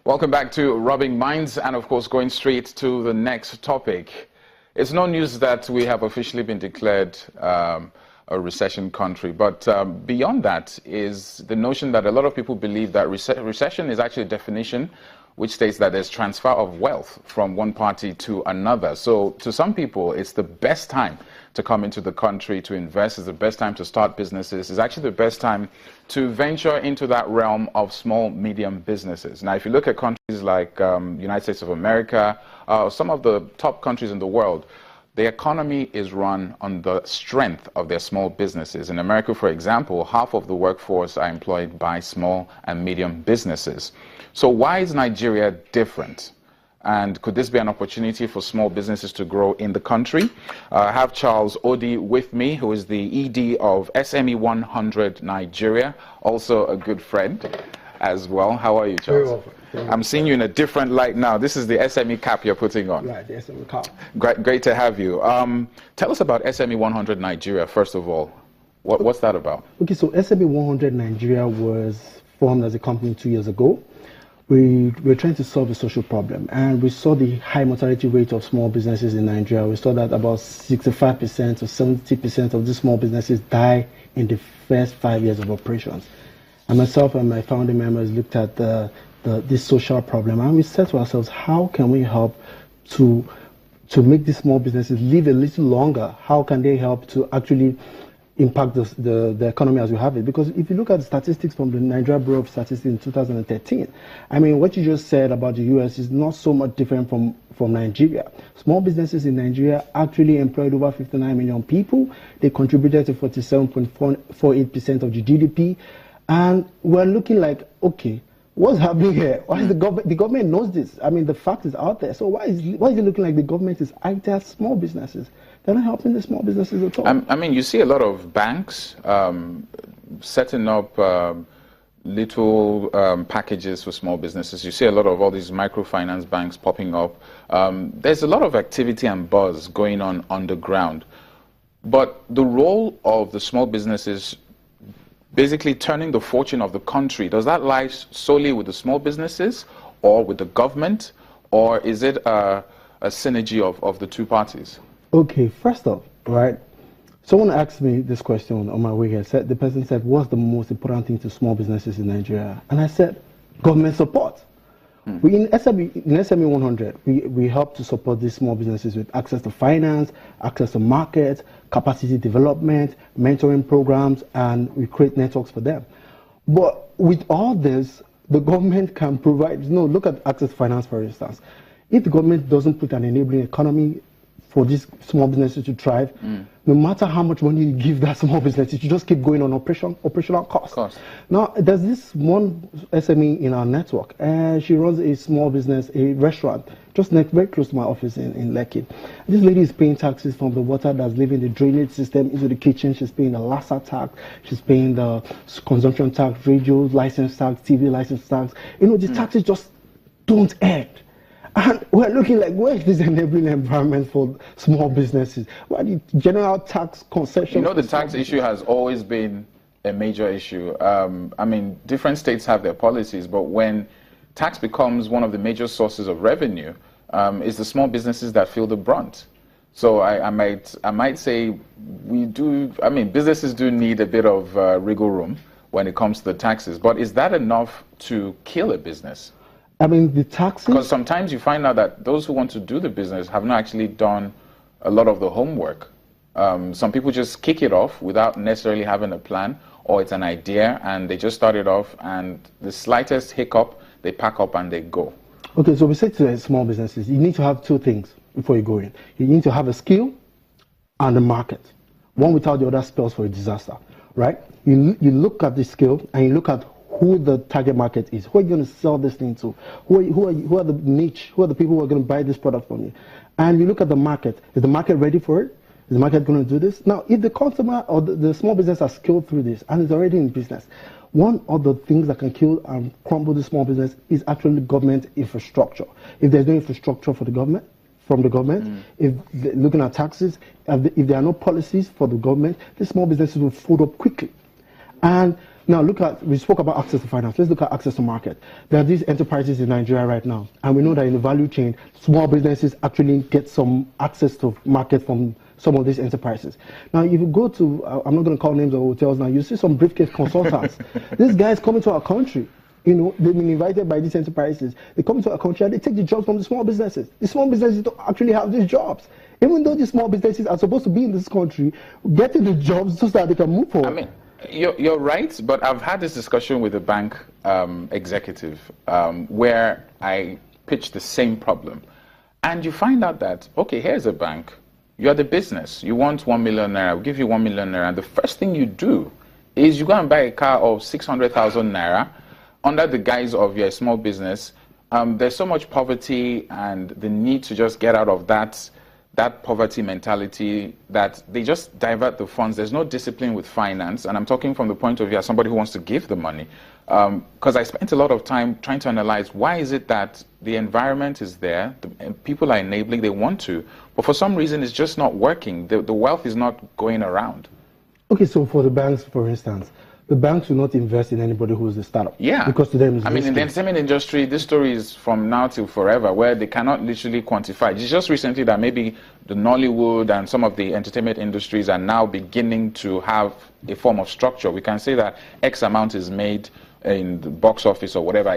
Welcome back to Rubbing Minds, and of course going straight to the next topic. It's no news that we have officially been declared a recession country, but beyond that is the notion that a lot of people believe that recession is actually a definition which states that there's transfer of wealth from one party to another. So to some people, it's the best time to come into the country to invest. It's the best time to start businesses. It's actually the best time to venture into that realm of small, medium businesses. Now, if you look at countries like United States of America, some of the top countries in the world, the economy is run on the strength of their small businesses. In America, for example, half of the workforce are employed by small and medium businesses. So why is Nigeria different? And could this be an opportunity for small businesses to grow in the country? I have Charles Odi with me, who is the ED of SME 100 Nigeria, also a good friend as well. How are you, Charles? Very well. I'm seeing you in a different light now. This is the SME cap you're putting on. Right, the SME cap. Great to have you. Tell us about SME 100 Nigeria, first of all. What's that about? Okay, so SME 100 Nigeria was formed as a company 2 years ago. We were trying to solve a social problem, and we saw the high mortality rate of small businesses in Nigeria. We saw that about 65% or 70% of these small businesses die in the first 5 years of operations. And myself and my founding members looked at this social problem, and we said to ourselves, how can we help to make these small businesses live a little longer? How can they help to actually impact the economy as we have it? Because if you look at the statistics from the Nigeria Bureau of Statistics in 2013, I mean, what you just said about the US is not so much different from Nigeria. Small businesses in Nigeria actually employed over 59 million people. They contributed to 47.48% of the GDP. And we're looking like, okay, what's happening here? Why is the government knows this? I mean, the fact is out there. So why is it looking like the government is after small businesses? They're not helping the small businesses at all. I mean, you see a lot of banks setting up little packages for small businesses. You see a lot of all these microfinance banks popping up. There's a lot of activity and buzz going on the ground. But the role of the small businesses basically turning the fortune of the country, does that lie solely with the small businesses or with the government, or is it a synergy of the two parties? Okay, first off, right, someone asked me this question on my way here. The person said, what's the most important thing to small businesses in Nigeria? And I said, government support. We in SME 100, we help to support these small businesses with access to finance, access to markets, capacity development, mentoring programs, and we create networks for them. But with all this, the government can provide, look at access to finance, for instance. If the government doesn't put an enabling economy for these small businesses to thrive, no matter how much money you give that small business, you just keep going on operational costs. Now, there's this one SME in our network, and she runs a small business, a restaurant, just very close to my office in Lekki. This lady is paying taxes from the water that's leaving the drainage system into the kitchen. She's paying the LASA tax, she's paying the consumption tax, radio license tax, TV license tax. The taxes just don't end. And we're looking like, where is this enabling environment for small businesses? Why the general tax concession? The tax issue has always been a major issue. I mean, different states have their policies, but when tax becomes one of the major sources of revenue, it's the small businesses that feel the brunt. So I might say businesses do need a bit of wriggle room when it comes to the taxes, but is that enough to kill a business? I mean, the taxes... Because sometimes you find out that those who want to do the business have not actually done a lot of the homework. Some people just kick it off without necessarily having a plan, or it's an idea and they just start it off, and the slightest hiccup, they pack up and they go. Okay, so we say to small businesses, you need to have two things before you go in. You need to have a skill and a market. One without the other spells for a disaster, right? You look at the skill and you look at who the target market is. Who are you going to sell this thing to? Who are the niche? Who are the people who are going to buy this product from you? And you look at the market. Is the market ready for it? Is the market going to do this? Now, if the customer or the small business has skilled through this and is already in business, one of the things that can kill and crumble the small business is actually government infrastructure. If there's no infrastructure for the government, if looking at taxes, if there are no policies for the government, the small businesses will fold up quickly. And Now we spoke about access to finance. Let's look at access to market. There are these enterprises in Nigeria right now, and we know that in the value chain, small businesses actually get some access to market from some of these enterprises. Now, if you go to, I'm not going to call names of hotels now, you see some briefcase consultants. These guys coming to our country, you know, they've been invited by these enterprises. They come to our country and they take the jobs from the small businesses. The small businesses don't actually have these jobs. Even though these small businesses are supposed to be in this country, getting the jobs so that they can move forward. I mean, you're right, but I've had this discussion with a bank executive where I pitched the same problem. And you find out that, okay, here's a bank. You're the business. You want 1 million naira. I'll give you 1 million naira. And the first thing you do is you go and buy a car of 600,000 naira under the guise of your small business. There's so much poverty and the need to just get out of that poverty mentality that they just divert the funds. There's no discipline with finance. And I'm talking from the point of view as somebody who wants to give the money. Because I spent a lot of time trying to analyze why is it that the environment is there, people are enabling, they want to, but for some reason it's just not working. The wealth is not going around. Okay, so for the banks, for instance, the banks will not invest in anybody who's a startup. Yeah. Because to them it's in the entertainment industry, this story is from now till forever, where they cannot literally quantify. It's just recently that maybe the Nollywood and some of the entertainment industries are now beginning to have a form of structure. We can say that X amount is made in the box office or whatever.